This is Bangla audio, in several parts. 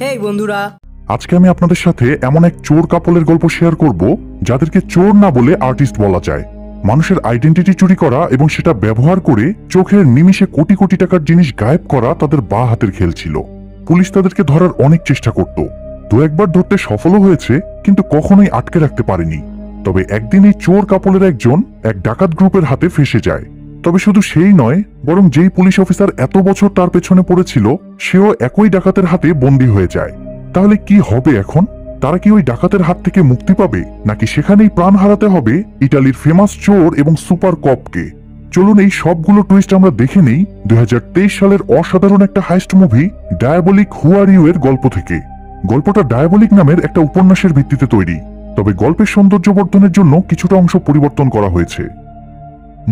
হেই বন্ধুরা, আজকে আমি আপনাদের সাথে এমন এক চোর কাপলের গল্প শেয়ার করব যাদেরকে চোর না বলে আর্টিস্ট বলা যায়। মানুষের আইডেন্টিটি চুরি করা এবং সেটা ব্যবহার করে চোখের নিমিষে কোটি কোটি টাকার জিনিস গায়েব করা তাদের বা হাতের খেল ছিল। পুলিশ তাদেরকে ধরার অনেক চেষ্টা করত, দু একবার ধরতে সফলও হয়েছে, কিন্তু কখনোই আটকে রাখতে পারেনি। তবে একদিন এই চোর কাপলের একজন এক ডাকাত গ্রুপের হাতে ফেঁসে যায়। তবে শুধু সেই নয়, বরং যেই পুলিশ অফিসার এত বছর তার পেছনে পড়েছিল সেও একই ডাকাতের হাতে বন্দী হয়ে যায়। তাহলে কি হবে এখন? তারা কি ওই ডাকাতের হাত থেকে মুক্তি পাবে, নাকি সেখানেই প্রাণ হারাতে হবে ইটালির ফেমাস চোর এবং সুপার কপকে? চলুন এই সবগুলো টুইস্ট আমরা দেখে নেই 2023 সালের অসাধারণ একটা heist movie Diabolic who are you এর গল্প থেকে। গল্পটা ডায়াবলিক নামের একটা উপন্যাসের ভিত্তিতে তৈরি, তবে গল্পের সৌন্দর্য বর্ধনের জন্য কিছুটা অংশ পরিবর্তন করা হয়েছে।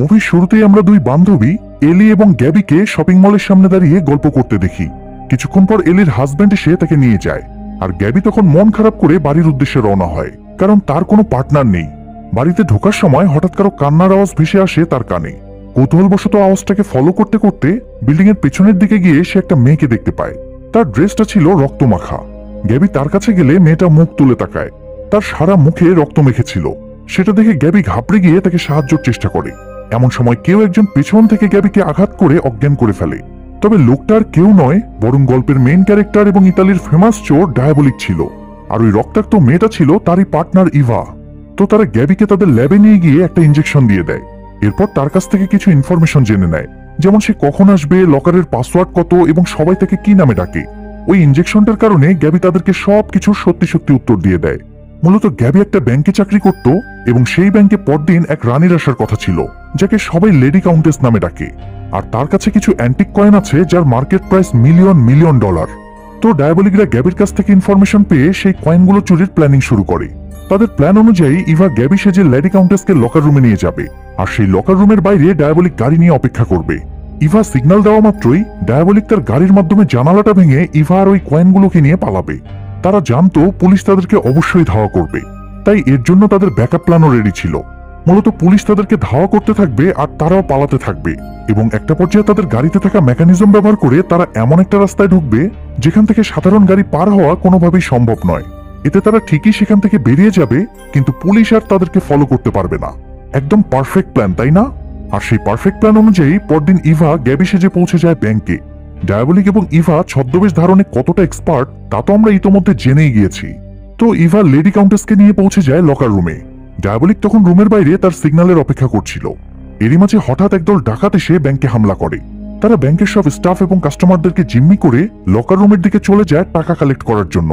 মুভির শুরুতেই আমরা দুই বান্ধবী এলি এবং গ্যাবিকে শপিং মলের সামনে দাঁড়িয়ে গল্প করতে দেখি। কিছুক্ষণ পর এলির হাজব্যান্ড এসে তাকে নিয়ে যায়, আর গ্যাবি তখন মন খারাপ করে বাড়ির উদ্দেশ্যে রওনা হয়, কারণ তার কোনো পার্টনার নেই। বাড়িতে ঢোকার সময় হঠাৎ কারো কান্নার আওয়াজ ভেসে আসে তার কানে। কৌতূহলবশত আওয়াজটাকে ফলো করতে করতে বিল্ডিং এর পেছনের দিকে গিয়ে সে একটা মেয়েকে দেখতে পায়। তার ড্রেসটা ছিল রক্তমাখা। গ্যাবি তার কাছে গেলে মেয়েটা মুখ তুলে তাকায়। তার সারা মুখে রক্ত মেখেছিল। সেটা দেখে গ্যাবি ঘাবড়ে গিয়ে তাকে সাহায্যের চেষ্টা করে। এমন সময় কেউ একজন পেছন থেকে গ্যাবিকে আঘাত করে অজ্ঞান করে ফেলে। তবে লোকটা আর কেউ নয়, বরং গল্পের মেইন ক্যারেক্টার এবং ইতালির ফেমাস চোর ডায়াবলিক ছিল। আর ওই রক্তাক্ত মেয়েটা ছিল তারই পার্টনার ইভা। তো তারা গ্যাবিকে তাদের ল্যাবে নিয়ে গিয়ে একটা ইনজেকশন দিয়ে দেয়। এরপর তার কাছ থেকে কিছু ইনফরমেশন জেনে নেয়, যেমন সে কখন আসবে, লকারের পাসওয়ার্ড কত এবং সবাই তাকে কি নামে ডাকে। ওই ইনজেকশনটার কারণে গ্যাবি তাদেরকে সবকিছু সত্যি সত্যি উত্তর দিয়ে দেয়। মূলত গ্যাবি একটা ব্যাংকে চাকরি করত এবং সেই ব্যাংকে পরদিন এক রানীর আসার কথা ছিল, যাকে সবাই লেডি কাউন্টেস নামে ডাকে। আর তার কাছে কিছু অ্যান্টিক কয়েন আছে যার market price million million dollar. তো ডায়াবলিকরা গ্যাবির কাছ থেকে ইনফরমেশন পেয়ে সেই কয়েনগুলো চুরির প্ল্যানিং শুরু করে। তাদের প্ল্যান অনুযায়ী ইভা গ্যাবি সেজে লেডি কাউন্টেসকে লকার রুমে নিয়ে যাবে, আর সেই লকার রুমের বাইরে ডায়াবলিক গাড়ি নিয়ে অপেক্ষা করবে। ইভা সিগন্যাল দেওয়া মাত্রই ডায়াবলিক তার গাড়ির মাধ্যমে জানালাটা ভেঙে ইভা আর ওই কয়েনগুলোকে নিয়ে পালাবে। তারা জানতো পুলিশ তাদেরকে অবশ্যই ধাওয়া করবে, তাই এর জন্য তাদের ব্যাকআপ প্ল্যানও রেডি ছিল। মূলত পুলিশ তাদেরকে ধাওয়া করতে থাকবে আর তারাও পালাতে থাকবে, এবং একটা পর্যায়ে তাদের গাড়িতে থাকা মেকানিজম ব্যবহার করে তারা এমন একটা রাস্তায় ঢুকবে যেখান থেকে সাধারণ গাড়ি পার হওয়া কোনোভাবেই সম্ভব নয়। এতে তারা ঠিকই সেখান থেকে বেরিয়ে যাবে, কিন্তু পুলিশ আর তাদেরকে ফলো করতে পারবে না। একদম পারফেক্ট প্ল্যান, তাই না? আর সেই পারফেক্ট প্ল্যান অনুযায়ী পরদিন ইভা গ্যাবি সেজে পৌঁছে যায় ব্যাংকে। ডায়াবলিক এবং ইভা ছদ্মবেশ ধারণে কতটা এক্সপার্ট তা তো আমরা ইতোমধ্যে জেনেই গিয়েছি। তো ইভা লেডি কাউন্টেসকে নিয়ে পৌঁছে যায় লকার রুমে। ডায়াবলিক তখন রুমের বাইরে তার সিগন্যালের অপেক্ষা করছিল। এরই মাঝে হঠাৎ একদল ডাকাত এসে ব্যাংকে হামলা করে। তারা ব্যাংকের সব স্টাফ এবং কাস্টমারদেরকে জিম্মি করে লকার রুমের দিকে চলে যায় টাকা কালেক্ট করার জন্য।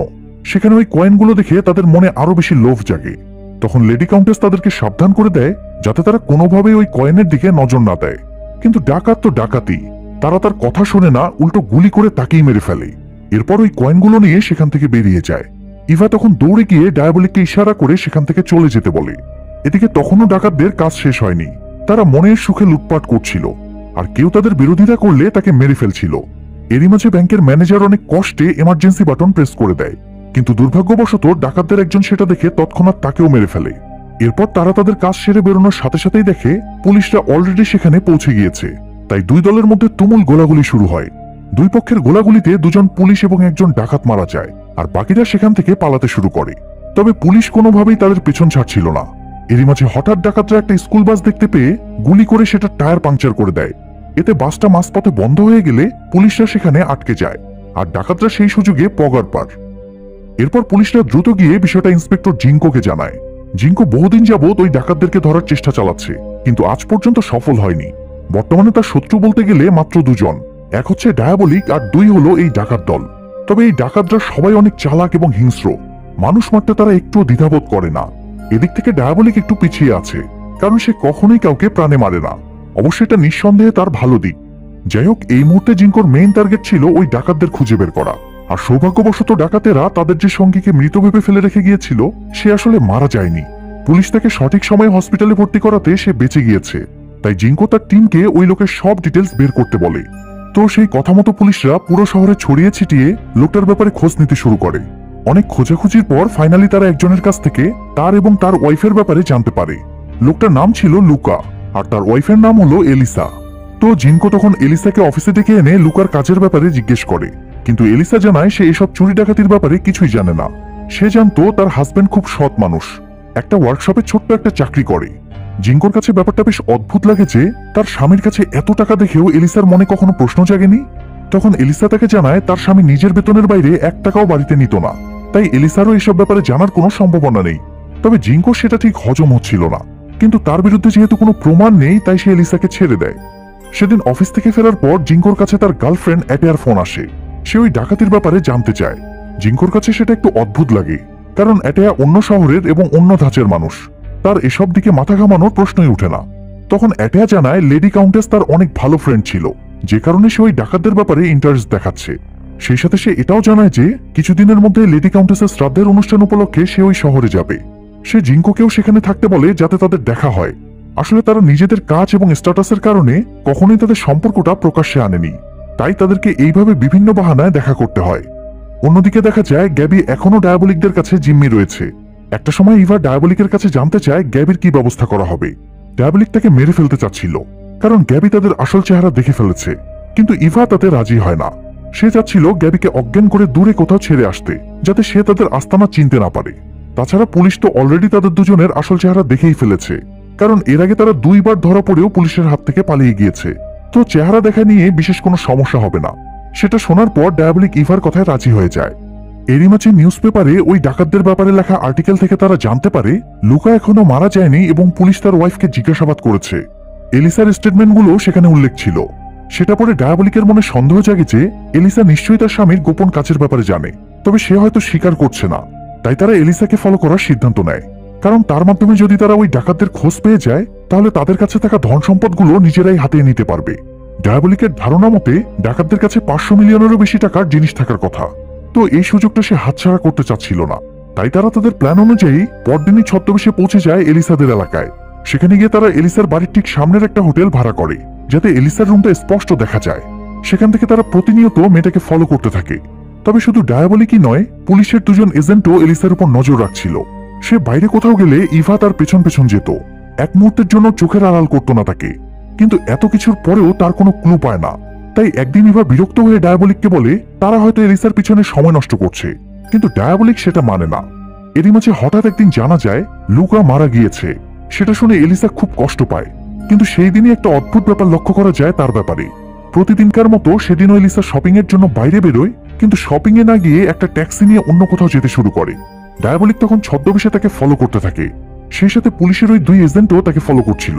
সেখানে ওই কয়েনগুলো দেখে তাদের মনে আরো বেশি লোভ জাগে। তখন লেডি কাউন্টেস তাদেরকে সাবধান করে দেয় যাতে তারা কোনোভাবেই ওই কয়েনের দিকে নজর না দেয়। কিন্তু ডাকাত তো ডাকাতি, তারা তার কথা শোনে না, উল্টো গুলি করে তাকেই মেরে ফেলে। এরপর ওই কয়েনগুলো নিয়ে সেখান থেকে বেরিয়ে যায়। ইভা তখন দৌড়ে গিয়ে ডায়াবলিককে ইশারা করে সেখান থেকে চলে যেতে বলে। এদিকে তখনও ডাকাতদের কাজ শেষ হয়নি। তারা মনের সুখে লুটপাট করছিল, আর কেউ তাদের বিরোধিতা করলে তাকে মেরে ফেলছিল। এরই মাঝে ব্যাংকের ম্যানেজার অনেক কষ্টে এমার্জেন্সি বাটন প্রেস করে দেয়, কিন্তু দুর্ভাগ্যবশত ডাকাতদের একজন সেটা দেখে তৎক্ষণাৎ তাকেও মেরে ফেলে। এরপর তারা তাদের কাজ সেরে বেরোনোর সাথে সাথেই দেখে পুলিশরা অলরেডি সেখানে পৌঁছে গিয়েছে। তাই দুই দলের মধ্যে তুমুল গোলাগুলি শুরু হয়। দুই পক্ষের গোলাগুলিতে দুজন পুলিশ এবং একজন ডাকাত মারা যায়, আর বাকিরা সেখান থেকে পালাতে শুরু করে। তবে পুলিশ কোনোভাবেই তাদের পেছন ছাড়ছিল না। এরই মাঝে হঠাৎ ডাকাতরা একটা স্কুল বাস দেখতে পেয়ে গুলি করে সেটা টায়ার পাংচার করে দেয়। এতে বাসটা মাঝপথে বন্ধ হয়ে গেলে পুলিশরা সেখানে আটকে যায়, আর ডাকাতরা সেই সুযোগে পগার পার। এরপর পুলিশরা দ্রুত গিয়ে বিষয়টা ইন্সপেক্টর জিঙ্কোকে জানায়। জিঙ্কো বহুদিন যাবৎ ওই ডাকাতদেরকে ধরার চেষ্টা চালাচ্ছে, কিন্তু আজ পর্যন্ত সফল হয়নি। বর্তমানে তার শত্রু বলতে গেলে মাত্র দুজন, এক হচ্ছে ডায়াবলিক আর দুই হলো এই ডাকাত দল। তবে এই ডাকাতরা সবাই অনেক চালাক এবং হিংস্র, মানুষ মারতে তারা একটুও দ্বিধাবোধ করে না। এদিক থেকে ডায়াবলিক একটু পিছিয়ে আছে, কারণ সে কখনোই কাউকে প্রাণে মারে না। অবশ্য এটা নিঃসন্দেহে তার ভালো দিক। যাই হোক, এই মুহূর্তে জিঙ্কোর মেইন টার্গেট ছিল ওই ডাকাতদের খুঁজে বের করা। আর সৌভাগ্যবশত ডাকাতেরা তাদের যে সঙ্গীকে মৃত ভেবে ফেলে রেখে গিয়েছিল সে আসলে মারা যায়নি। পুলিশ তাকে সঠিক সময়ে হসপিটালে ভর্তি করাতে সে বেঁচে গিয়েছে। তাই জিঙ্কো তার টিমকে ওই লোকের সব ডিটেলস বের করতে বলে। তো সেই কথা মতো পুলিশরা পুরো শহরে ছড়িয়ে ছিটিয়ে লোকটার ব্যাপারে খোঁজ নিতে শুরু করে। অনেক খোঁজাখুঁজির পর ফাইনালি তারা একজনের কাছ থেকে তার এবং তার ওয়াইফের ব্যাপারে জানতে পারে। লোকটার নাম ছিল লুকা, আর তার ওয়াইফের নাম হলো এলিসা। তো জিঙ্কো তখন এলিসাকে অফিসে ডেকে এনে লুকার কাজের ব্যাপারে জিজ্ঞেস করে। কিন্তু এলিসা জানায় সে এসব চুরি ডাকাতির ব্যাপারে কিছুই জানে না। সে জানতো তার হাজবেন্ড খুব সৎ মানুষ, একটা ওয়ার্কশপে ছোট্ট একটা চাকরি করে। জিঙ্কোর কাছে ব্যাপারটা বেশ অদ্ভুত লাগে যে তার স্বামীর কাছে এত টাকা দেখেও এলিসার মনে কখনো প্রশ্ন জাগেনি। তখন এলিসা তাকে জানায় তার স্বামী নিজের বেতনের বাইরে 1 টাকাও বাড়িতে নিত না, তাই এলিসারও এসব ব্যাপারে জানার কোনো সম্ভাবনা নেই। তবে জিঙ্কো সেটা ঠিক হজম হচ্ছিল না, কিন্তু তার বিরুদ্ধে যেহেতু কোনো প্রমাণ নেই তাই সে এলিসাকে ছেড়ে দেয়। সেদিন অফিস থেকে ফেরার পর জিঙ্কোর কাছে তার গার্লফ্রেন্ড অ্যাটেয়ার ফোন আসে। সে ওই ডাকাতির ব্যাপারে জানতে চায়। জিঙ্কোর কাছে সেটা একটু অদ্ভুত লাগে, কারণ অ্যাটেয়া অন্য শহরের এবং অন্য ধাঁচের মানুষ, তার এসব দিকে মাথা ঘামানোর প্রশ্নই ওঠে না। তখন অ্যাটেয়া জানায় লেডি কাউন্টেস তার অনেক ভালো ফ্রেন্ড ছিল, যে কারণে সে ওই ডাকাতদের ব্যাপারে ইন্টারেস্ট দেখাচ্ছে। সেই সাথে সে এটাও জানায় যে কিছুদিনের মধ্যে লেডি কাউন্টেসের শ্রাদ্ধের অনুষ্ঠান উপলক্ষে সে ওই শহরে যাবে। সে জিঙ্কোকেও সেখানে থাকতে বলে যাতে তাদের দেখা হয়। আসলে তারা নিজেদের কাজ এবং স্ট্যাটাসের কারণে কখনোই তাদের সম্পর্কটা প্রকাশ্যে আনেনি, তাই তাদেরকে এইভাবে বিভিন্ন বাহানায় দেখা করতে হয়। অন্যদিকে দেখা যায় গ্যাবি এখনো ডায়াবলিকদের কাছে জিম্মি রয়েছে। একটা সময় ইভা ডায়াবলিকের কাছে জানতে চায় গ্যাবির কি ব্যবস্থা করা হবে। ডায়াবলিক তাকে মেরে ফেলতে চাচ্ছিল, কারণ গ্যাবি তাদের আসল চেহারা দেখে ফেলেছে, কিন্তু ইভা তাতে রাজি হয় না। সে চাচ্ছিল গ্যাবিকে অজ্ঞান করে দূরে কোথাও ছেড়ে আসতে, যাতে সে তাদের আস্তানা চিনতে না পারে। তাছাড়া পুলিশ তো অলরেডি তাদের দুজনের আসল চেহারা দেখেই ফেলেছে, কারণ এর আগে তারা 2 বার ধরা পড়েও পুলিশের হাত থেকে পালিয়ে গিয়েছে। তো চেহারা দেখা নিয়ে বিশেষ কোনো সমস্যা হবে না। সেটা শোনার পর ডায়াবলিক ইভার কথায় রাজি হয়ে যায়। এরই মাঝে নিউজ পেপারে ওই ডাকাতদের ব্যাপারে লেখা আর্টিকেল থেকে তারা জানতে পারে লুকা এখনো মারা যায়নি এবং পুলিশ তার ওয়াইফকে জিজ্ঞাসাবাদ করেছে। এলিসার স্টেটমেন্টগুলো সেখানে উল্লেখ ছিল। সেটা পরে ডায়াবলিকের মনে সন্দেহ জাগে যে এলিসা নিশ্চয়ই তার স্বামীর গোপন কাজের ব্যাপারে জানে, তবে সে হয়তো স্বীকার করছে না। তাই তারা এলিসাকে ফলো করার সিদ্ধান্ত নেয়, কারণ তার মাধ্যমে যদি তারা ওই ডাকাতদের খোঁজ পেয়ে যায় তাহলে তাদের কাছে থাকা ধন সম্পদগুলো নিজেরাই হাতিয়ে নিতে পারবে। ডায়াবলিকের ধারণা মতে ডাকাতদের কাছে 500 মিলিয়নেরও বেশি টাকার জিনিস থাকার কথা। তো এই সুযোগটা সে হাতছাড়া করতে চাচ্ছিল না। তাই তারা তাদের প্ল্যান অনুযায়ী পরদিনই ছদ্মবেশে পৌঁছে যায় এলিসাদের এলাকায়। সেখানে গিয়ে তারা এলিসার বাড়ির ঠিক সামনের একটা হোটেল ভাড়া করে, যাতে এলিসার রুমটা স্পষ্ট দেখা যায়। সেখান থেকে তারা প্রতিনিয়ত মেয়েটাকে ফলো করতে থাকে। তবে শুধু ডায়াবলিকই নয়, পুলিশের 2 জন এজেন্টও এলিসার উপর নজর রাখছিল। সে বাইরে কোথাও গেলে ইভা তার পেছন পেছন যেত, এক মুহূর্তের জন্য চোখের আড়াল করত না তাকে। কিন্তু এত কিছুর পরেও তার কোনো ক্লু পায় না। তাই একদিন ইভা বিরক্ত হয়ে ডায়াবলিককে বলে তারা হয়তো এলিসার পিছনে সময় নষ্ট করছে, কিন্তু ডায়াবলিক সেটা মানে না। এরই মাঝে হঠাৎ একদিন জানা যায় লুকা মারা গিয়েছে। সেটা শুনে এলিসা খুব কষ্ট পায়, কিন্তু সেই দিনই একটা অদ্ভুত ব্যাপার লক্ষ্য করা যায় তার ব্যাপারে। প্রতিদিনকার মতো সেদিনও এলিসা শপিং এর জন্য বাইরে বেরোয়, কিন্তু শপিং এ না গিয়ে একটা ট্যাক্সি নিয়ে অন্য কোথাও যেতে শুরু করে। ডায়াবলিক তখন ছদ্মবেশে তাকে ফলো করতে থাকে। সেই সাথে পুলিশের ওই 2 এজেন্টও তাকে ফলো করছিল।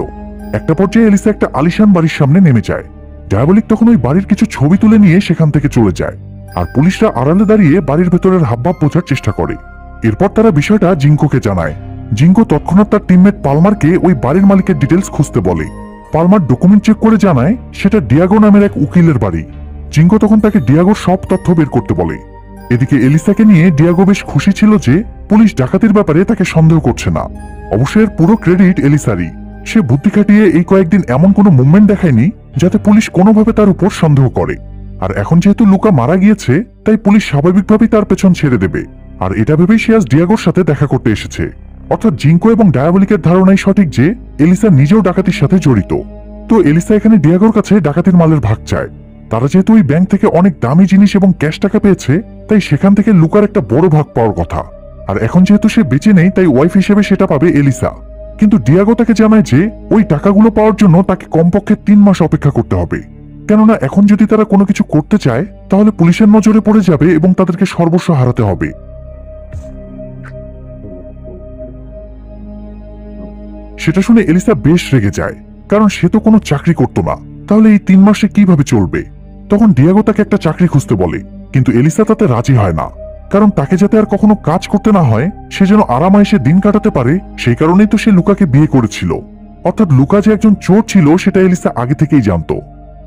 একটা পর্যায়ে এলিসা একটা আলিশান বাড়ির সামনে নেমে যায়। ডায়াবলিক তখন ওই বাড়ির কিছু ছবি তুলে নিয়ে সেখান থেকে চলে যায়, আর পুলিশরা আড়ালে দাঁড়িয়ে বাড়ির ভেতরের হাবভাব বোঝার চেষ্টা করে। এরপর তারা বিষয়টা জিঙ্কোকে জানায়। জিঙ্কো তৎক্ষণাৎ তার টিমমেট পালমারকে ওই বাড়ির মালিকের ডিটেলস খুঁজতে বলে। পালমার ডকুমেন্ট চেক করে জানায় সেটা ডিয়াগো নামের এক উকিলের বাড়ি। জিঙ্কো তখন তাকে ডিয়াগোর সব তথ্য বের করতে বলে। এদিকে এলিসাকে নিয়ে ডিয়াগো বেশ খুশি ছিল যে পুলিশ ডাকাতির ব্যাপারে তাকে সন্দেহ করছে না। অবশ্যই পুরো ক্রেডিট এলিসারই। সে বুদ্ধি খাটিয়ে এই কয়েকদিন এমন কোনো মুভমেন্ট দেখায়নি যাতে পুলিশ কোনোভাবে তার উপর সন্দেহ করে। আর এখন যেহেতু লুকা মারা গিয়েছে, তাই পুলিশ স্বাভাবিকভাবেই তার পেছন ছেড়ে দেবে। আর এটা ভেবেই সে আজ ডিয়াগোর সাথে দেখা করতে এসেছে। অর্থাৎ জিঙ্কো এবং ডায়াবলিকের ধারণাই সঠিক যে এলিসা নিজেও ডাকাতির সাথে জড়িত। তো এলিসা এখানে ডিয়াগোর কাছে ডাকাতির মালের ভাগ চায়। তারা যেহেতু ওই ব্যাংক থেকে অনেক দামি জিনিস এবং ক্যাশ টাকা পেয়েছে, তাই সেখান থেকে লুকার একটা বড় ভাগ পাওয়ার কথা। আর এখন যেহেতু সে বেঁচে নেই, তাই ওয়াইফ হিসেবে সেটা পাবে এলিসা। কিন্তু ডিয়াগো তাকে জানায় যে ওই টাকাগুলো পাওয়ার জন্য তাকে কমপক্ষে 3 মাস অপেক্ষা করতে হবে, কেননা এখন যদি তারা কোনো কিছু করতে চায় তাহলে পুলিশের নজরে পড়ে যাবে এবং তাদেরকে সর্বস্ব হারাতে হবে। সেটা শুনে এলিসা বেশ রেগে যায়, কারণ সে তো কোনো চাকরি করতো না, তাহলে এই 3 মাসে কিভাবে চলবে। তখন ডিয়াগো তাকে একটা চাকরি খুঁজতে বলে, কিন্তু এলিসা তাতে রাজি হয় না, কারণ তাকে যাতে আর কখনো কাজ করতে না হয়, সে যেন আরামায়েশে দিন কাটাতে পারে, সেই কারণেই তো সে লুকাকে বিয়ে করেছিল। অর্থাৎ লুকা যে একজন চোর ছিল সেটা এলিসা আগে থেকেই জানতো।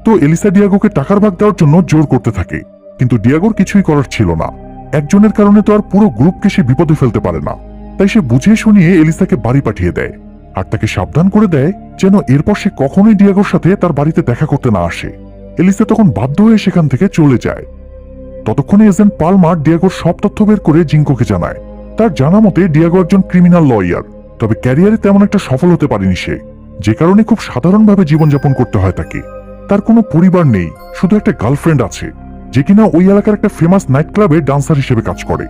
তো এলিসা ডিয়াগোকে টাকার ভাগ দেওয়ার জন্য জোর করতে থাকে, কিন্তু ডিয়াগোর কিছুই করার ছিল না। একজনের কারণে তো আর পুরো গ্রুপকে সে বিপদে ফেলতে পারে না। তাই সে বুঝিয়ে শুনিয়ে এলিসাকে বাড়ি পাঠিয়ে দেয়, আর তাকে সাবধান করে দেয় যেন এরপর সে কখনোই ডিয়াগোর সাথে তার বাড়িতে দেখা করতে না আসে। এলিসা তখন বাধ্য হয়ে সেখান থেকে চলে যায়। ততক্ষণে এজেন্ট পালমার ডিয়াগোর সব তথ্য বের করে জিঙ্কোকে জানায়। তার জানা মতে ডিয়াগো একজন ক্রিমিনাল লয়ার, তবে ক্যারিয়ারে তেমন একটা সফল হতে পারেনি সে, যে কারণে খুব সাধারণভাবে জীবনযাপন করতে হয় তাকে। তার কোনো পরিবার নেই, শুধু একটা গার্লফ্রেন্ড আছে। যে কিনা ওই এলাকার একটা ফেমাস নাইট ক্লাবে ডান্সার হিসেবে কাজ করে।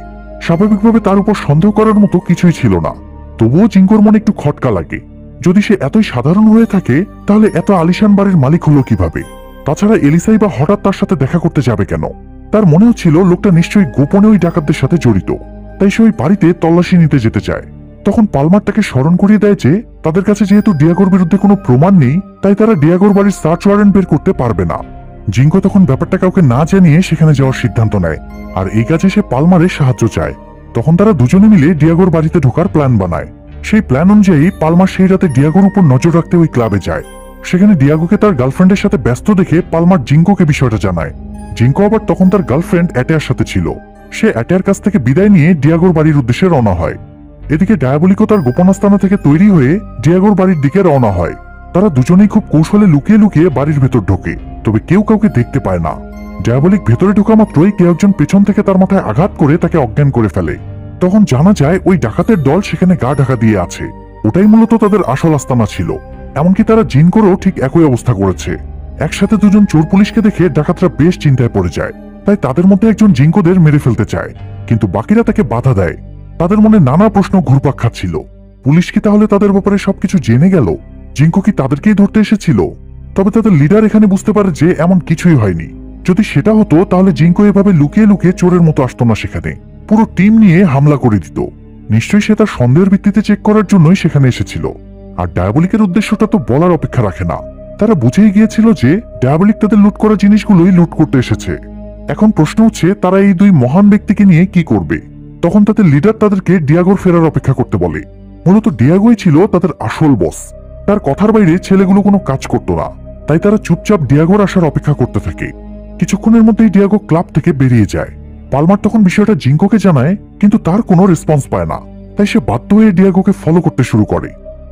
স্বাভাবিকভাবে তার উপর সন্দেহ করার মতো কিছুই ছিল না, তবুও জিঙ্কোর মনে একটু খটকা লাগে। যদি সে এতই সাধারণ হয়ে থাকে তাহলে এত আলিশান বাড়ির মালিক হলো কিভাবে? তাছাড়া এলিসাই বা হঠাৎ তার সাথে দেখা করতে যাবে কেন? তার মনে হচ্ছিল লোকটা নিশ্চয়ই গোপনে ওই ডাকাতদের সাথে জড়িত, তাই সে ওই বাড়িতে তল্লাশি নিতে যেতে চায়। তখন পালমার তাকে স্মরণ করিয়ে দেয় যে তাদের কাছে যেহেতু ডিয়াগোর বিরুদ্ধে কোনো প্রমাণ নেই, তাই তারা ডিয়াগোর বাড়ির সার্চ ওয়ারেন্ট বের করতে পারবে না। জিঙ্কো তখন ব্যাপারটা কাউকে না জানিয়ে সেখানে যাওয়ার সিদ্ধান্ত নেয়, আর এই কাজে সে পালমারের সাহায্য চায়। তখন তারা দুজনে মিলে ডিয়াগোর বাড়িতে ঢোকার প্ল্যান বানায়। সেই প্ল্যান অনুযায়ী পালমার সেই রাতে ডিয়াগোর উপর নজর রাখতে ওই ক্লাবে যায়। সেখানে ডিয়াগোকে তার গার্লফ্রেন্ডের সাথে ব্যস্ত দেখে পালমার জিঙ্কোকে বিষয়টা জানায়। জিঙ্কো আবার তখন তার গার্লফ্রেন্ড অ্যাটেয়ার সাথে ছিল। সে অ্যাটেয়ার কাছ থেকে বিদায় নিয়ে ডিয়াগোর বাড়ির উদ্দেশ্যে রওনা হয়। এদিকে ডায়াবলিকো তার গোপন আস্তানা থেকে তৈরি হয়ে ডিয়াগোর বাড়ির দিকে রওনা হয়। তারা দুজনেই খুব কৌশলে লুকিয়ে লুকিয়ে বাড়ির ভেতর ঢোকে, তবে কেউ কাউকে দেখতে পায় না। ডায়াবলিক ভেতরে ঢোকা মাত্রই কেউ একজন পেছন থেকে তার মাথায় আঘাত করে তাকে অজ্ঞান করে ফেলে। তখন জানা যায় ওই ডাকাতের দল সেখানে গা ঢাকা দিয়ে আছে। ওটাই মূলত তাদের আসল আস্তানা ছিল। এমনকি তারা জিনকোরও ঠিক একই অবস্থা করেছে। একসাথে দুজন চোর পুলিশকে দেখে ডাকাতরা বেশ চিন্তায় পড়ে যায়, তাই তাদের মধ্যে একজন জিনকোদের মেরে ফেলতে চায়, কিন্তু বাকিরা তাকে বাধা দেয়। তাদের মনে নানা প্রশ্ন ঘুরপাক খাচ্ছিল। পুলিশ কি তাহলে তাদের ব্যাপারে সবকিছু জেনে গেল? জিঙ্কো কি তাদেরকেই ধরতে এসেছিল? তবে তাদের লিডার এখানে বুঝতে পারে যে এমন কিছুই হয়নি। যদি সেটা হতো তাহলে জিঙ্কো এভাবে লুকিয়ে লুকিয়ে চোরের মতো আসতো না, সেখানে পুরো টিম নিয়ে হামলা করে দিত। নিশ্চয়ই সে তার সন্দেহের ভিত্তিতে চেক করার জন্যই সেখানে এসেছিল। আর ডায়াবলিকের উদ্দেশ্যটা তো বলার অপেক্ষা রাখে না। তারা বুঝেই গিয়েছিল যে ডায়াবলিক তাদের লুট করা জিনিসগুলোই লুট করতে এসেছে। এখন প্রশ্ন হচ্ছে তারা এই দুই মহান ব্যক্তিকে নিয়ে কি করবে। তখন তাদের লিডার তাদেরকে ডিয়াগোর ফেরার অপেক্ষা করতে বলে। মূলত ডিয়াগোই ছিল তাদের আসল বস। তার কথার বাইরে ছেলেগুলো কোনো কাজ করতো না, তাই তারা চুপচাপ ডিয়াগোর আসার অপেক্ষা করতে থাকে। কিছুক্ষণের মধ্যেই ডিয়াগো ক্লাব থেকে বেরিয়ে যায়। পালমার তখন বিষয়টা জিঙ্কোকে জানায়, কিন্তু তার কোনো রেসপন্স পায় না, তাই সে বাধ্য হয়ে ডিয়াগোকে ফলো করতে শুরু করে।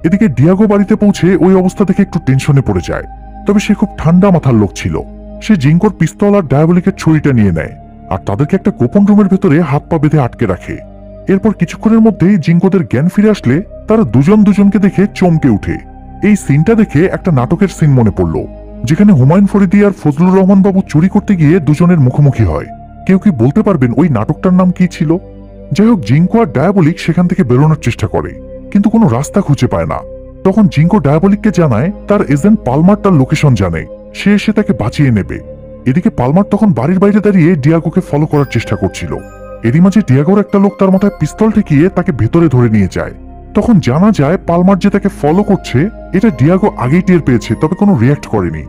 এদিকে ডিয়াগো বাড়িতে পৌঁছে ওই অবস্থা থেকে একটু টেনশনে পড়ে যায়। তবে সে খুব ঠান্ডা মাথার লোক ছিল। সে জিঙ্কোর পিস্তল আর ডায়াবলিকের ছুরিটা নিয়ে নেয়, আর তাদেরকে একটা গোপন রুমের ভেতরে হাত পা বেঁধে আটকে রাখে। এরপর কিছুক্ষণের মধ্যেই জিঙ্কোদের জ্ঞান ফিরে আসলে তারা দুজন দুজনকে দেখে চমকে উঠে। এই সিনটা দেখে একটা নাটকের সিন মনে পড়ল, যেখানে হুমায়ুন ফরিদি আর ফজলুর রহমান বাবু চুরি করতে গিয়ে দুজনের মুখোমুখি হয়। কেউ কি বলতে পারবেন ওই নাটকটার নাম কি ছিল? যাই হোক, জিঙ্কো আর ডায়াবলিক সেখান থেকে বেরোনোর চেষ্টা করে, কিন্তু কোনো রাস্তা খুঁজে পায় না। তখন জিঙ্কো ডায়াবলিককে জানায় তার এজেন্ট পালমার তার লোকেশন জানে, সে এসে তাকে বাঁচিয়ে নেবে। এদিকে পালমার তখন বাড়ির বাইরে দাঁড়িয়ে ডিয়াগোকে ফলো করার চেষ্টা করছিল। এরই মাঝে ডিয়াগোর একটা লোক তার মাথায় পিস্তল ঠেকিয়ে তাকে ভেতরে ধরে নিয়ে যায়। তখন জানা যায় পালমার যে তাকে ফলো করছে এটা ডিয়াগো আগেই টের পেয়েছে, তবে কোনো রিয়াক্ট করেনি।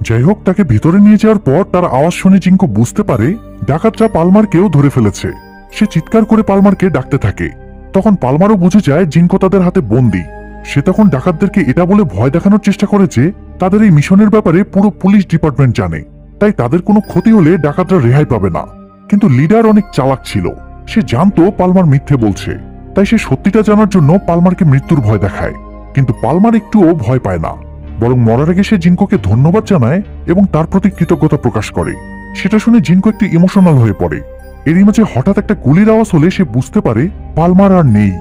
যাই হোক, তাকে ভিতরে নিয়ে যাওয়ার পর তার আওয়াজ শুনে জিঙ্কো বুঝতে পারে ডাকাতরা পালমারকেও ধরে ফেলেছে। সে চিৎকার করে পালমারকে ডাকতে থাকে। তখন পালমারও বুঝে যায় জিঙ্কো তাদের হাতে বন্দী। সে তখন ডাকাতদেরকে এটা বলে ভয় দেখানোর চেষ্টা করে যে তাদের এই মিশনের ব্যাপারে পুরো পুলিশ ডিপার্টমেন্ট জানে, তাই তাদের কোনো ক্ষতি হলে ডাকাতরা রেহাই পাবে না। কিন্তু লিডার অনেক চালাক ছিল, সে জানতো পালমার মিথ্যে বলছে, তাই সে সত্যিটা জানার জন্য পালমারকে মৃত্যুর ভয় দেখায়। কিন্তু পালমার একটুও ভয় পায় না, বরং মরার আগে সে জিঙ্কোকে ধন্যবাদ জানায় এবং তার প্রতি কৃতজ্ঞতা প্রকাশ করে। সেটা শুনে জিঙ্কো একটু ইমোশনাল হয়ে পড়ে। এরই মাঝে হঠাৎ একটা গুলির আওয়াজ হলে সে বুঝতে পারে পালমার আর নেই।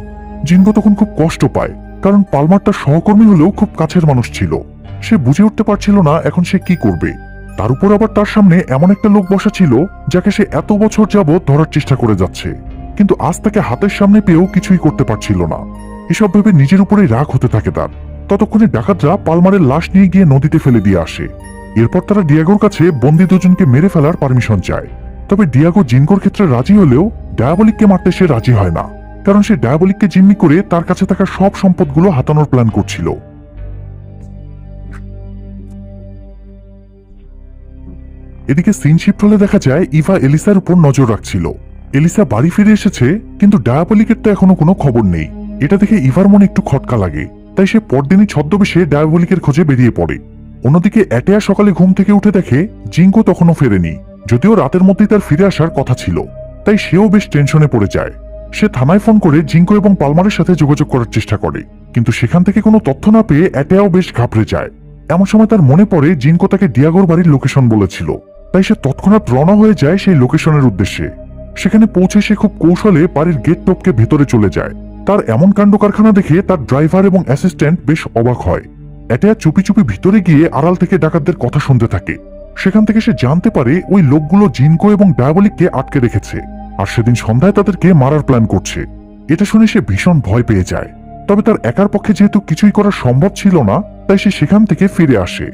জিঙ্কো তখন খুব কষ্ট পায়, কারণ পালমার তার সহকর্মী হলেও খুব কাছের মানুষ ছিল। সে বুঝে উঠতে পারছিল না এখন সে কি করবে। তার উপর আবার তার সামনে এমন একটা লোক বসা ছিল যাকে সে এত বছর যাবৎ ধরার চেষ্টা করে যাচ্ছে, কিন্তু আজ তাকে হাতের সামনে পেয়েও কিছুই করতে পারছিল না। এসব ভেবে নিজের উপরেই রাগ হতে থাকে তার। ততক্ষণে ডাকাতরা পালমারের লাশ নিয়ে গিয়ে নদীতে ফেলে দিয়ে আসে। এরপর তারা ডিয়াগোর কাছে বন্দী দুজনকে মেরে ফেলার পারমিশন চায়। তবে ডিয়াগো জিঙ্কোর ক্ষেত্রে রাজি হলেও ডায়াবলিককে মারতে সে রাজি হয় না, কারণ সে ডায়াবলিককে জিম্মি করে তার কাছে থাকা সব সম্পদগুলো হাতানোর প্ল্যান করছিল। এদিকে সিন শিফট হলে দেখা যায় ইভা এলিসার উপর নজর রাখছিল। এলিসা বাড়ি ফিরে এসেছে, কিন্তু ডায়াবলিকের তো এখনো কোনো খবর নেই। এটা দেখে ইভার মনে একটু খটকা লাগে, তাই সে পরদিনই ছদ্মবেশে ডায়াবলিকের খোঁজে বেরিয়ে পড়ে। অন্যদিকে অ্যাটেয়া সকালে ঘুম থেকে উঠে দেখে জিঙ্কো তখনও ফেরেনি, যদিও রাতের মধ্যেই তার ফিরে আসার কথা ছিল, তাই সেও বেশ টেনশনে পড়ে যায়। সে থানায় ফোন করে জিঙ্কো এবং পালমারের সাথে যোগাযোগ করার চেষ্টা করে, কিন্তু সেখান থেকে কোনো তথ্য না পেয়ে অ্যাটেয়াও বেশ ঘাবড়ে যায়। এমন সময় তার মনে পড়ে জিঙ্কো তাকে ডিয়াগোর বাড়ির লোকেশন বলেছিল, তাই সে তৎক্ষণাৎ রওনা হয়ে যায় সেই লোকেশনের উদ্দেশ্যে। সেখানে পৌঁছে সে খুব কৌশলে বাড়ির গেট টপকে ভেতরে চলে যায়। তার এমন কাণ্ড কারখানা দেখে তার ড্রাইভার এবং অ্যাসিস্ট্যান্ট বেশ অবাক হয়। অ্যাটেয়া চুপি চুপি ভিতরে গিয়ে আড়াল থেকে ডাকাতদের কথা শুনতে থাকে। সেখান থেকে সে জানতে পারে ওই লোকগুলো জিনকো এবং ডায়াবলিককে আটকে রেখেছে আর সেদিন সন্ধ্যায় তাদেরকে মারার প্ল্যান করছে। এটা শুনে সে ভীষণ ভয় পেয়ে যায়। তবে তার একার পক্ষে যেহেতু কিছুই করা সম্ভব ছিল না, তাই সে সেখান থেকে ফিরে আসে।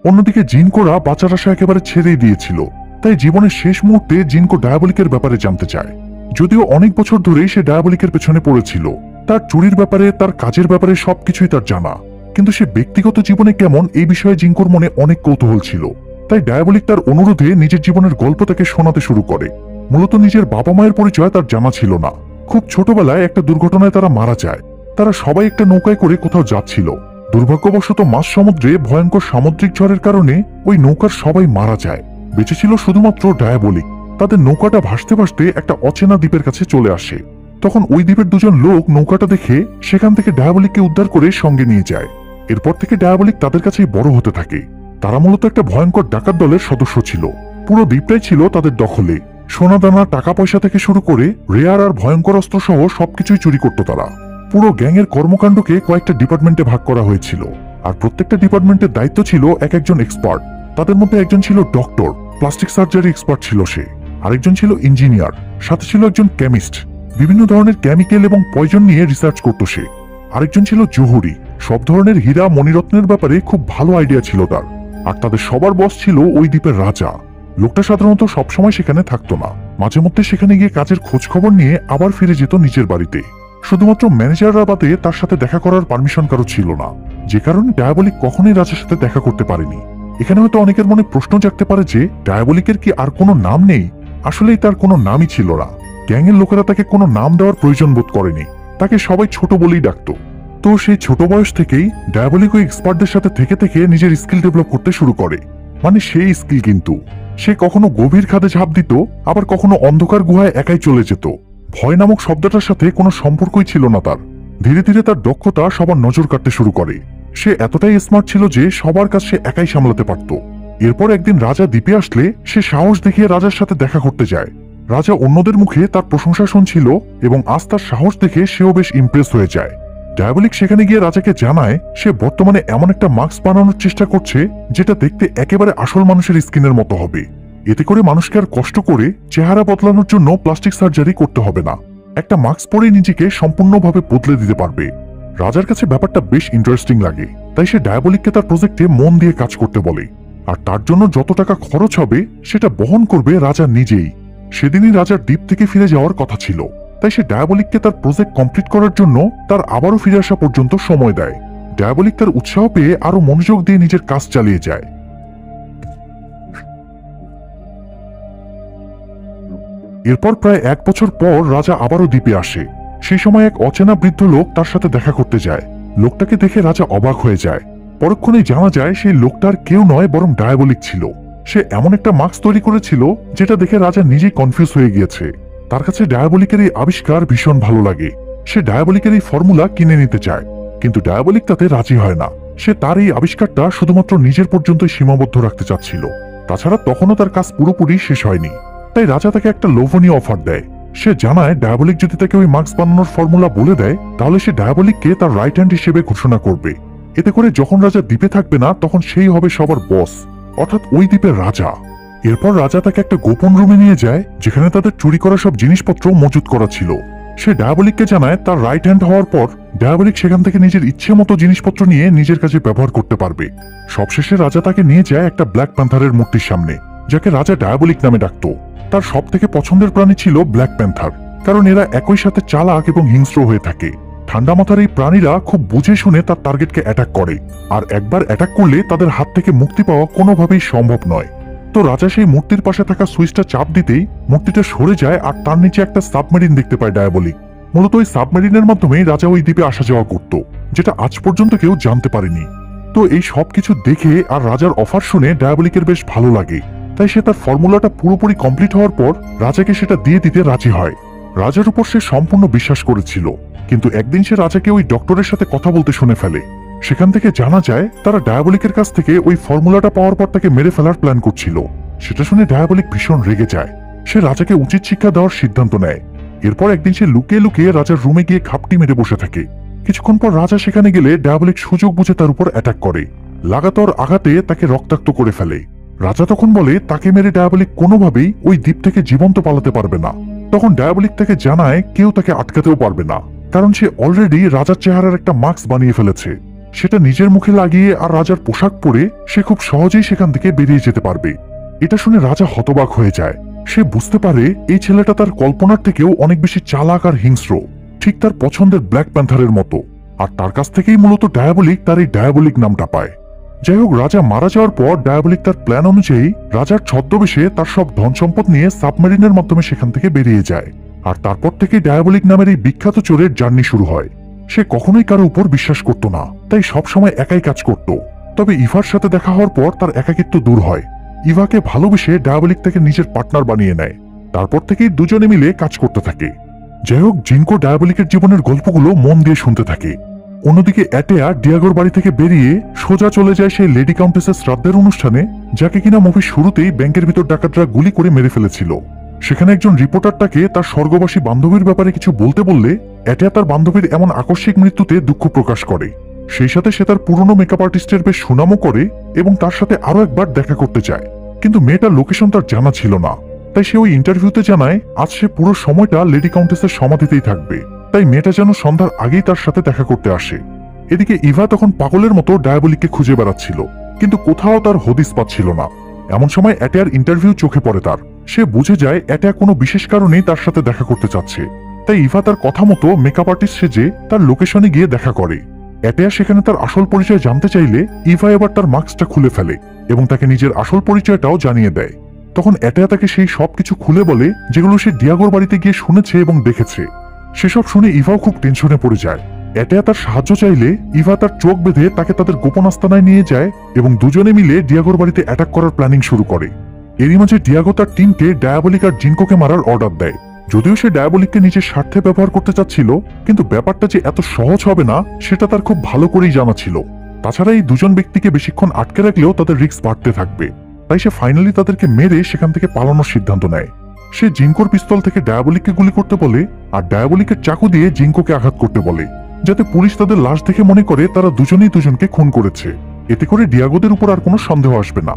অন্যদিকে জিনকোরা বাঁচার আশা একেবারে ছেড়েই দিয়েছিল, তাই জীবনের শেষ মুহূর্তে জিনকো ডায়াবলিকের ব্যাপারে জানতে চায়। যদিও অনেক বছর ধরেই সে ডায়াবলিকের পেছনে পড়েছিল, তার চুরির ব্যাপারে, তার কাজের ব্যাপারে সবকিছুই তার জানা, কিন্তু সে ব্যক্তিগত জীবনে কেমন এই বিষয়ে জিনকোর মনে অনেক কৌতূহল ছিল। তাই ডায়াবলিক তার অনুরোধে নিজের জীবনের গল্প তাকে শোনাতে শুরু করে। মূলত নিজের বাবা মায়ের পরিচয় তার জানা ছিল না। খুব ছোটবেলায় একটা দুর্ঘটনায় তারা মারা যায়। তারা সবাই একটা নৌকায় করে কোথাও যাচ্ছিল। দুর্ভাগ্যবশত মাঝ সমুদ্রে ভয়ঙ্কর সামুদ্রিক ঝড়ের কারণে ওই নৌকার সবাই মারা যায়। বেঁচে ছিল শুধুমাত্র ডায়াবলিক। তাদের নৌকাটা ভাসতে ভাসতে একটা অচেনা দ্বীপের কাছে চলে আসে। তখন ওই দ্বীপের দুজন লোক নৌকাটা দেখে সেখান থেকে ডায়াবলিককে উদ্ধার করে সঙ্গে নিয়ে যায়। এরপর থেকে ডায়াবলিক তাদের কাছেই বড় হতে থাকে। তারা মূলত একটা ভয়ঙ্কর ডাকাত দলের সদস্য ছিল। পুরো দ্বীপটাই ছিল তাদের দখলে। সোনাদানা, টাকা পয়সা থেকে শুরু করে রেয়ার আর ভয়ঙ্কর অস্ত্র সহ সবকিছুই চুরি করত তারা। পুরো গ্যাংয়ের কর্মকাণ্ডকে কয়েকটা ডিপার্টমেন্টে ভাগ করা হয়েছিল, আর প্রত্যেকটা ডিপার্টমেন্টের দায়িত্ব ছিল এক একজন এক্সপার্ট। তাদের মধ্যে একজন ছিল ডক্টর, প্লাস্টিক সার্জারি এক্সপার্ট ছিল সে। আরেকজন ছিল ইঞ্জিনিয়ার, সাথে ছিল একজন কেমিস্ট, বিভিন্ন ধরনের কেমিক্যাল এবং পয়জন নিয়ে রিসার্চ করত সে। আরেকজন ছিল জহুরি, সব ধরনের হীরা মণিরত্নের ব্যাপারে খুব ভালো আইডিয়া ছিল তার। আর তাদের সবার বস ছিল ওই দ্বীপের রাজা। লোকটা সাধারণত সবসময় সেখানে থাকতো না, মাঝে মধ্যে সেখানে গিয়ে কাজের খোঁজ খবর নিয়ে আবার ফিরে যেত নিজের বাড়িতে। শুধুমাত্র ম্যানেজাররা বাদে তার সাথে দেখা করার পারমিশন কারো ছিল না, যে কারণে ডায়াবলিক কখনোই রাজার সাথে দেখা করতে পারেনি। এখানে হয়তো অনেকের মনে প্রশ্ন জাগতে পারে যে ডায়াবলিকের কি আর কোনো নাম নেই? আসলেই তার কোনো নামই ছিল না। গ্যাংয়ের লোকেরা তাকে কোনো নাম দেওয়ার প্রয়োজন বোধ করেনি, তাকে সবাই ছোট বলেই ডাকত। তো সেই ছোট বয়স থেকেই ডায়াবলিক ওই এক্সপার্টদের সাথে থেকে থেকে নিজের স্কিল ডেভেলপ করতে শুরু করে। মানে সেই স্কিল কিন্তু সে কখনো গভীর খাদে ঝাঁপ দিত, আবার কখনো অন্ধকার গুহায় একাই চলে যেত। ভয় নামক শব্দটার সাথে কোনো সম্পর্কই ছিল না তার। ধীরে ধীরে তার দক্ষতা সবার নজর কাটতে শুরু করে। সে এতটাই স্মার্ট ছিল যে সবার কাছে সে একাই সামলাতে পারত। এরপর একদিন রাজা দ্বীপে আসলে সে সাহস দেখিয়ে রাজার সাথে দেখা করতে যায়। রাজা অন্যদের মুখে তার প্রশংসা শুনছিল এবং আজ তার সাহস দেখে সেও বেশ ইমপ্রেস হয়ে যায়। ডায়াবলিক সেখানে গিয়ে রাজাকে জানায় সে বর্তমানে এমন একটা মাস্ক বানানোর চেষ্টা করছে যেটা দেখতে একেবারে আসল মানুষের স্কিনের মতো হবে। এতে করে মানুষকে আর কষ্ট করে চেহারা বদলানোর জন্য প্লাস্টিক সার্জারি করতে হবে না, একটা মাস্ক পরে নিজেকে সম্পূর্ণভাবে বদলে দিতে পারবে। রাজার কাছে ব্যাপারটা বেশ ইন্টারেস্টিং লাগে, তাই সে ডায়াবলিককে তার প্রজেক্টে মন দিয়ে কাজ করতে বলে। আর তার জন্য যত টাকা খরচ হবে সেটা বহন করবে রাজা নিজেই। সেদিনই রাজার দ্বীপ থেকে ফিরে যাওয়ার কথা ছিল, তাই সে ডায়াবলিককে তার প্রজেক্ট কমপ্লিট করার জন্য তার আবারও ফিরে আসা পর্যন্ত সময় দেয়। ডায়াবলিক তার উৎসাহ পেয়ে আরো মনোযোগ দিয়ে নিজের কাজ চালিয়ে যায়। এরপর প্রায় 1 বছর পর রাজা আবারও দ্বীপে আসে। সেই সময় এক অচেনা বৃদ্ধ লোক তার সাথে দেখা করতে যায়। লোকটাকে দেখে রাজা অবাক হয়ে যায়। পরক্ষণেই জানা যায় সেই লোকটার কেউ নয় বরং ডায়াবলিক ছিল। সে এমন একটা মাস্ক তৈরি করেছিল যেটা দেখে রাজা নিজেই কনফিউজ হয়ে গিয়েছে। তার কাছে ডায়াবলিকের এই আবিষ্কার ভীষণ ভালো লাগে। সে ডায়াবলিকের এই ফর্মুলা কিনে নিতে চায়, কিন্তু ডায়াবলিক তাতে রাজি হয় না। সে তার এই আবিষ্কারটা শুধুমাত্র নিজের পর্যন্তই সীমাবদ্ধ রাখতে চাচ্ছিল। তাছাড়া তখনও তার কাজ পুরোপুরি শেষ হয়নি। তাই রাজা তাকে একটা লোভনীয় অফার দেয়। সে জানায় ডায়াবলিক যদি তাকে ওই মাস্ক বানানোর ফর্মুলা বলে দেয় তাহলে সে ডায়াবলিককে তার রাইট হ্যান্ড হিসেবে ঘোষণা করবে। এতে করে যখন রাজা দ্বীপে থাকবে না তখন সেই হবে সবার বস, অর্থাৎ ওই দ্বীপের রাজা। এরপর রাজা তাকে একটা গোপন রুমে নিয়ে যায় যেখানে তাদের চুরি করা সব জিনিসপত্র মজুত করা ছিল। সে ডায়াবলিককে জানায় তার রাইট হ্যান্ড হওয়ার পর ডায়াবলিক সেখান থেকে নিজের ইচ্ছে মতো জিনিসপত্র নিয়ে নিজের কাজে ব্যবহার করতে পারবে। সবশেষে রাজা তাকে নিয়ে যায় একটা ব্ল্যাক প্যান্থারের মূর্তির সামনে, যাকে রাজা ডায়াবলিক নামে ডাকত। তার সব থেকে পছন্দের প্রাণী ছিল ব্ল্যাক প্যান্থার, কারণ এরা একই সাথে চালাক এবং হিংস্র হয়ে থাকে। ঠান্ডা মাথার এই প্রাণীরা খুব বুঝে শুনে তার টার্গেটকে অ্যাটাক করে, আর একবার অ্যাটাক করলে তাদের হাত থেকে মুক্তি পাওয়া কোনোভাবেই সম্ভব নয়। তো রাজা সেই মূর্তির পাশে থাকা সুইচটা চাপ দিতেই মূর্তিটা সরে যায়, আর তার নিচে একটা সাবমেরিন দেখতে পায় ডায়াবলিক। মূলত ওই সাবমেরিনের মাধ্যমেই রাজা ওই দ্বীপে আসা যাওয়া করত, যেটা আজ পর্যন্ত কেউ জানতে পারেনি। তো এই সবকিছু দেখে আর রাজার অফার শুনে ডায়াবলিকের বেশ ভালো লাগে, তাই সে তার ফর্মুলাটা পুরোপুরি কমপ্লিট হওয়ার পর রাজাকে সেটা দিয়ে দিতে রাজি হয়। রাজার উপর সে সম্পূর্ণ বিশ্বাস করেছিল, কিন্তু একদিন সে রাজাকে ওই ডক্টরের সাথে কথা বলতে শুনে ফেলে। সেখান থেকে জানা যায় তারা ডায়াবলিকের কাছ থেকে ওই ফর্মুলাটা পাওয়ার পর তাকে মেরে ফেলার প্ল্যান করছিল। সেটা শুনে ডায়াবলিক ভীষণ রেগে যায়। সে রাজাকে উচিত শিক্ষা দেওয়ার সিদ্ধান্ত নেয়। এরপর একদিন সে লুকিয়ে লুকিয়ে রাজার রুমে গিয়ে খাপটি মেরে বসে থাকে। কিছুক্ষণ পর রাজা সেখানে গেলে ডায়াবলিক সুযোগ বুঝে তার উপর অ্যাটাক করে। লাগাতার আঘাতে তাকে রক্তাক্ত করে ফেলে। রাজা তখন বলে তাকে মেরে ডায়াবলিক কোনোভাবেই ওই দ্বীপ থেকে জীবন্ত পালাতে পারবে না। তখন ডায়াবলিক তাকে জানায় কেউ তাকে আটকাতেও পারবে না, কারণ সে অলরেডি রাজার চেহারার একটা মাস্ক বানিয়ে ফেলেছে। সেটা নিজের মুখে লাগিয়ে আর রাজার পোশাক পরে সে খুব সহজেই সেখান থেকে বেরিয়ে যেতে পারবে। এটা শুনে রাজা হতবাক হয়ে যায়। সে বুঝতে পারে এই ছেলেটা তার কল্পনার থেকেও অনেক বেশি চালাক আর হিংস্র, ঠিক তার পছন্দের ব্ল্যাক প্যান্থারের মতো। আর তার কাছ থেকেই মূলত ডায়াবলিক তার এই ডায়াবলিক নামটা পায়। যাই হোক, রাজা মারা যাওয়ার পর ডায়াবলিক তার প্ল্যান অনুযায়ী রাজার ছদ্মবেশে তার সব ধন সম্পদ নিয়ে সাবমেরিনের মাধ্যমে সেখান থেকে বেরিয়ে যায়। আর তারপর থেকে ডায়াবলিক নামের এই বিখ্যাত চোরের জার্নি শুরু হয়। সে কখনোই কারো উপর বিশ্বাস করত না, তাই সবসময় একাই কাজ করত। তবে ইভার সাথে দেখা হওয়ার পর তার একাকিত্ব দূর হয়। ইভাকে ভালোবেসে ডায়াবলিক তাকে নিজের পার্টনার বানিয়ে নেয়। তারপর থেকেই দুজনে মিলে কাজ করতে থাকে। যাই হোক, জিনকো ডায়াবলিকের জীবনের গল্পগুলো মন দিয়ে শুনতে থাকে। অন্যদিকে অ্যাটেয়া ডিয়াগোর বাড়ি থেকে বেরিয়ে সোজা চলে যায় সেই লেডি কাউন্টেসের শ্রাদ্ধের অনুষ্ঠানে, যাকে কিনা মুভির শুরুতেই ব্যাংকের ভিতর ডাকাতরা গুলি করে মেরে ফেলেছিল। সেখানে একজন রিপোর্টার তাকে তার স্বর্গবাসী বান্ধবীর ব্যাপারে কিছু বলতে বললে অ্যাটেয়া তার বান্ধবীর এমন আকস্মিক মৃত্যুতে দুঃখ প্রকাশ করে। সেই সাথে সে তার পুরনো মেকআপ আর্টিস্টের বেশ সুনামও করে এবং তার সাথে আরো একবার দেখা করতে চায়। কিন্তু মেয়েটার লোকেশন তার জানা ছিল না, তাই সে ওই ইন্টারভিউতে জানায় আজ সে পুরো সময়টা লেডি কাউন্টেসের সমাধিতেই থাকবে। তাই মেয়েটা যেন সন্ধ্যার আগেই তার সাথে দেখা করতে আসে। এদিকে ইভা তখন পাগলের মতো ডায়াবলিককে খুঁজে বেড়াচ্ছিল, কিন্তু কোথাও তার হদিস পাচ্ছিল না। এমন সময় অ্যাটেয়ার ইন্টারভিউ চোখে পড়ে তার। সে বুঝে যায় অ্যাটেয়া কোনো বিশেষ কারণেই তার সাথে দেখা করতে চাচ্ছে। তাই ইভা তার কথা মতো মেকআপ আর্টিস্ট সেজে তার লোকেশনে গিয়ে দেখা করে। অ্যাটেয়া সেখানে তার আসল পরিচয় জানতে চাইলে ইভা এবার তার মাস্কটা খুলে ফেলে এবং তাকে নিজের আসল পরিচয়টাও জানিয়ে দেয়। তখন অ্যাটেয়া তাকে সেই সবকিছু খুলে বলে যেগুলো সে ডিয়াগোর বাড়িতে গিয়ে শুনেছে এবং দেখেছে। সেসব শুনে ইভাও খুব টেনশনে পড়ে যায়। অ্যাটেয়া তার সাহায্য চাইলে ইভা তার চোখ বেঁধে তাকে তাদের গোপন আস্তানায় নিয়ে যায় এবং দুজনে মিলে ডিয়াগোর বাড়িতে অ্যাটাক করার প্ল্যানিং শুরু করে। এরই মাঝে ডিয়াগো তার টিমকে ডায়াবলিক আর জিনকোকে মারার অর্ডার দেয়। যদিও সে ডায়াবলিককে নিজের স্বার্থে ব্যবহার করতে চাচ্ছিল, কিন্তু ব্যাপারটা যে এত সহজ হবে না সেটা তার খুব ভালো করেই জানা ছিল। তাছাড়া এই দুজন ব্যক্তিকে বেশিক্ষণ আটকে রাখলেও তাদের রিস্ক বাড়তে থাকবে। তাই সে ফাইনালি তাদেরকে মেরে সেখান থেকে পালানোর সিদ্ধান্ত নেয়। সে জিনকোর পিস্তল থেকে ডায়াবলিককে গুলি করতে বলে আর ডায়াবলিকের চাকু দিয়ে জিনকোকে আঘাত করতে বলে, যাতে পুলিশ তাদের লাশ দেখে মনে করে তারা দুজনেই দুজনকে খুন করেছে। এতে করে ডিয়াগোদের উপর আর কোনো সন্দেহ আসবে না।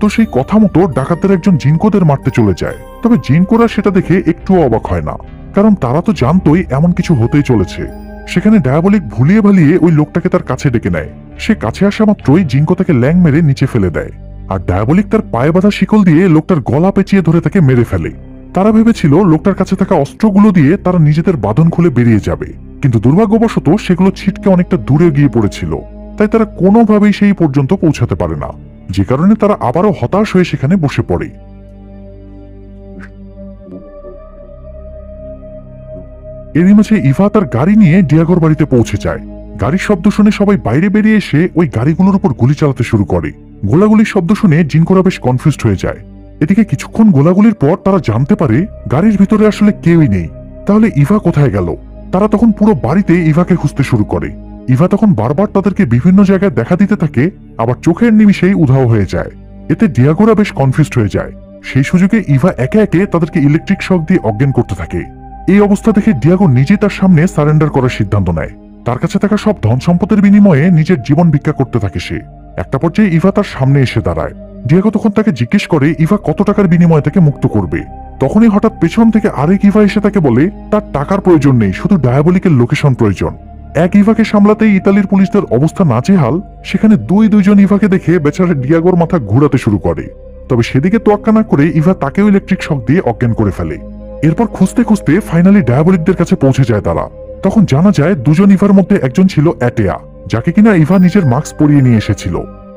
তো সেই কথা মতো ডাকাতদের একজন জিনকোদের মারতে চলে যায়। তবে জিনকোরা সেটা দেখে একটুও অবাক হয় না, কারণ তারা তো জানতোই এমন কিছু হতেই চলেছে। সেখানে ডায়াবলিক ভুলিয়ে ভালিয়ে ওই লোকটাকে তার কাছে ডেকে নেয়। সে কাছে আসা মাত্রই জিনকো তাকে ল্যাং মেরে নিচে ফেলে দেয়, আর ডায়াবলিক তার পায়ে বাঁধা শিকল দিয়ে লোকটার গলা পেঁচিয়ে ধরে তাকে মেরে ফেলে। তারা ভেবেছিল লোকটার কাছে থাকা অস্ত্রগুলো দিয়ে তারা নিজেদের বাঁধন খুলে বেরিয়ে যাবে, কিন্তু দুর্ভাগ্যবশত সেগুলো ছিটকে অনেকটা দূরে গিয়ে পড়েছিল। তাই তারা কোনোভাবেই সেই পর্যন্ত পৌঁছাতে পারে না, যে কারণে তারা আবারও হতাশ হয়ে সেখানে বসে পড়ে। এরই মাঝে ইভা তার গাড়ি নিয়ে ডিয়াগোর বাড়িতে পৌঁছে যায়। গাড়ির শব্দ শুনে সবাই বাইরে বেরিয়ে এসে ওই গাড়িগুলোর উপর গুলি চালাতে শুরু করে। গোলাগুলির শব্দ শুনে জিনকোরা বেশ কনফিউজড হয়ে যায়। এদিকে কিছুক্ষণ গোলাগুলির পর তারা জানতে পারে গাড়ির ভিতরে আসলে কেউই নেই। তাহলে ইভা কোথায় গেল? তারা তখন পুরো বাড়িতে ইভাকে খুঁজতে শুরু করে। ইভা তখন বারবার তাদেরকে বিভিন্ন জায়গায় দেখা দিতে থাকে, আবার চোখের নিমিষেই উধাও হয়ে যায়। এতে ডিয়াগোরা বেশ কনফিউজড হয়ে যায়। সেই সুযোগে ইভা একে একে তাদেরকে ইলেকট্রিক শক দিয়ে অজ্ঞান করতে থাকে। এই অবস্থা দেখে ডিয়াগো নিজে তার সামনে সারেন্ডার করার সিদ্ধান্ত নেয়। তার কাছে থাকা সব ধন সম্পদের বিনিময়ে নিজের জীবন ভিক্ষা করতে থাকে সে। একটা পর্যায়ে ইভা তার সামনে এসে দাঁড়ায়। ডিয়াগো তখন তাকে জিজ্ঞেস করে ইভা কত টাকার বিনিময়ে তাকে মুক্ত করবে। তখনই হঠাৎ পেছন থেকে আরেক ইভা এসে তাকে বলে তার টাকার প্রয়োজন নেই, শুধু ডায়াবলিকের লোকেশন প্রয়োজন। এক ইভাকে সামলাতেই ইতালির পুলিশদের অবস্থা নাজেহাল। সেখানে দুইজন ইভাকে দেখে বেচারা ডিয়াগোর মাথা ঘুরাতে শুরু করে। তবে সেদিকে তোয়াক্কা না করে ইভা তাকেও ইলেকট্রিক শক দিয়ে অজ্ঞান করে ফেলে। এরপর খুঁজতে খুঁজতে ফাইনালি ডায়াবলিকদের কাছে পৌঁছে যায় তারা। তখন জানা যায় দুজন ইভার মধ্যে একজন ছিল অ্যাটেয়া, যাকে কিনা ইভা নিজের মাস্ক পরিয়ে নিয়ে এসেছিল।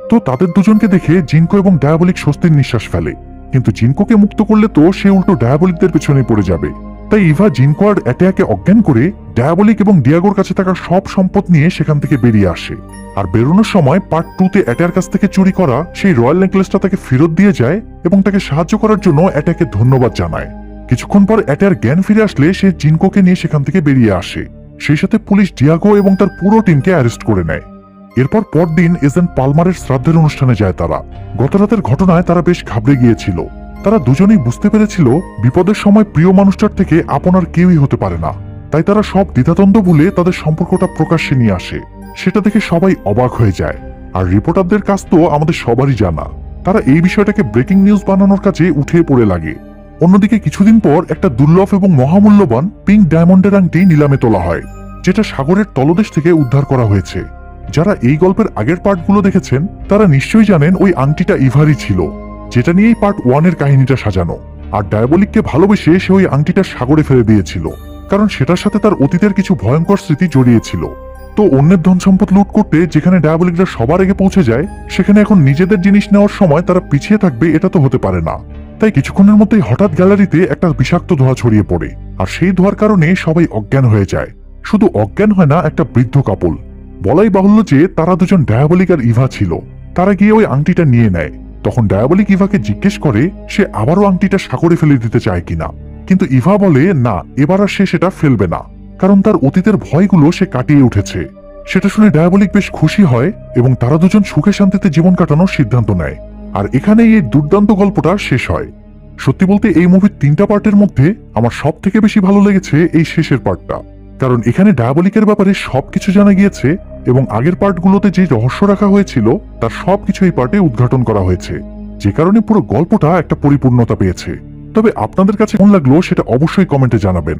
তো তাদের দুজনকে দেখে জিনকো এবং ডায়াবলিক স্বস্তির নিঃশ্বাস ফেলে। কিন্তু জিনকোকে মুক্ত করলে তো সে উল্টো ডায়াবলিকদের পেছনে পড়ে যাবে। তাই ইভা জিনকো আর অ্যাটেয়াকে অজ্ঞান করে ডায়াবলিক এবং ডিয়াগোর কাছে থাকা সব সম্পদ নিয়ে সেখান থেকে বেরিয়ে আসে। আর বেরোনোর সময় পার্ট 2-তে অ্যাটেয়ার কাছ থেকে চুরি করা সেই রয়্যাল নেকলেসটা তাকে ফেরত দিয়ে যায় এবং তাকে সাহায্য করার জন্য অ্যাটেয়াকে ধন্যবাদ জানায়। কিছুক্ষণ পর অ্যাটেয়ার জ্ঞান ফিরে আসলে সে জিনকোকে নিয়ে সেখান থেকে বেরিয়ে আসে। সেই সাথে পুলিশ ডিয়াগো এবং তার পুরো টিমকে অ্যারেস্ট করে নেয়। এরপর পরদিন এজেন্ট পালমারের শ্রাদ্ধের অনুষ্ঠানে যায় তারা। গত রাতের ঘটনায় তারা বেশ ঘাবড়ে গিয়েছিল। তারা দুজনেই বুঝতে পেরেছিল বিপদের সময় প্রিয় মানুষটার থেকে আপনার কেউই হতে পারে না। তাই তারা সব দ্বিধাদ্বন্দ্ব ভুলে তাদের সম্পর্কটা প্রকাশ্যে নিয়ে আসে। সেটা দেখে সবাই অবাক হয়ে যায়। আর রিপোর্টারদের কাজ তো আমাদের সবারই জানা, তারা এই বিষয়টাকে ব্রেকিং নিউজ বানানোর কাজে উঠে পড়ে লাগে। অন্যদিকে কিছুদিন পর একটা দুর্লভ এবং মহামূল্যবান পিঙ্ক ডায়মন্ডের আংটি নিলামে তোলা হয়, যেটা সাগরের তলদেশ থেকে উদ্ধার করা হয়েছে। যারা এই গল্পের আগের পার্টগুলো দেখেছেন তারা নিশ্চয়ই জানেন ওই আংটিটা ইভারই ছিল, যেটা নিয়েই পার্ট 1 এর কাহিনীটা সাজানো। আর ডায়াবলিককে ভালোবেসে সে ওই আংটিটা সাগরে ফেলে দিয়েছিল, কারণ সেটার সাথে তার অতীতের কিছু ভয়ঙ্কর স্মৃতি জড়িয়েছিল। তো অন্যের ধন সম্পদ লুট করতে যেখানে ডায়াবলিকরা সবার আগে পৌঁছে যায়, সেখানে এখন নিজেদের জিনিস নেওয়ার সময় তারা পিছিয়ে থাকবে এটা তো হতে পারে না। তাই কিছুক্ষণের মধ্যেই হঠাৎ গ্যালারিতে একটা বিষাক্ত ধোঁয়া ছড়িয়ে পড়ে, আর সেই ধোঁয়ার কারণে সবাই অজ্ঞান হয়ে যায়। শুধু অজ্ঞান হয় না, একটা বৃদ্ধ কাপল। বলাই বাহুল্য যে তারা দুজন ডায়াবলিক আর ইভা ছিল। তারা গিয়ে ওই আংটিটা নিয়ে নেয়। তখন ডায়াবলিক ইভাকে জিজ্ঞেস করে সে আবারও আংটিটা সাগরে ফেলে দিতে চায় কিনা, কিন্তু ইভা বলে না, এবার আর সে সেটা ফেলবে না, কারণ তার অতীতের ভয়গুলো সে কাটিয়ে উঠেছে। সেটা শুনে ডায়াবলিক বেশ খুশি হয় এবং তারা দুজন সুখে শান্তিতে জীবন কাটানোর সিদ্ধান্ত নেয়। আর এখানেই এই দুর্দান্ত গল্পটা শেষ হয়। সত্যি বলতে এই মুভির 3টা পার্টের মধ্যে আমার সব থেকে বেশি ভালো লেগেছে এই শেষের পার্টটা, কারণ এখানে ডায়াবলিকের ব্যাপারে সবকিছু জানা গিয়েছে এবং আগের পার্টগুলোতে যে রহস্য রাখা হয়েছিল তার সবকিছু এই পার্টে উদ্ঘাটন করা হয়েছে, যে কারণে পুরো গল্পটা একটা পরিপূর্ণতা পেয়েছে। তবে আপনাদের কাছে কেমন লাগলো সেটা অবশ্যই কমেন্টে জানাবেন।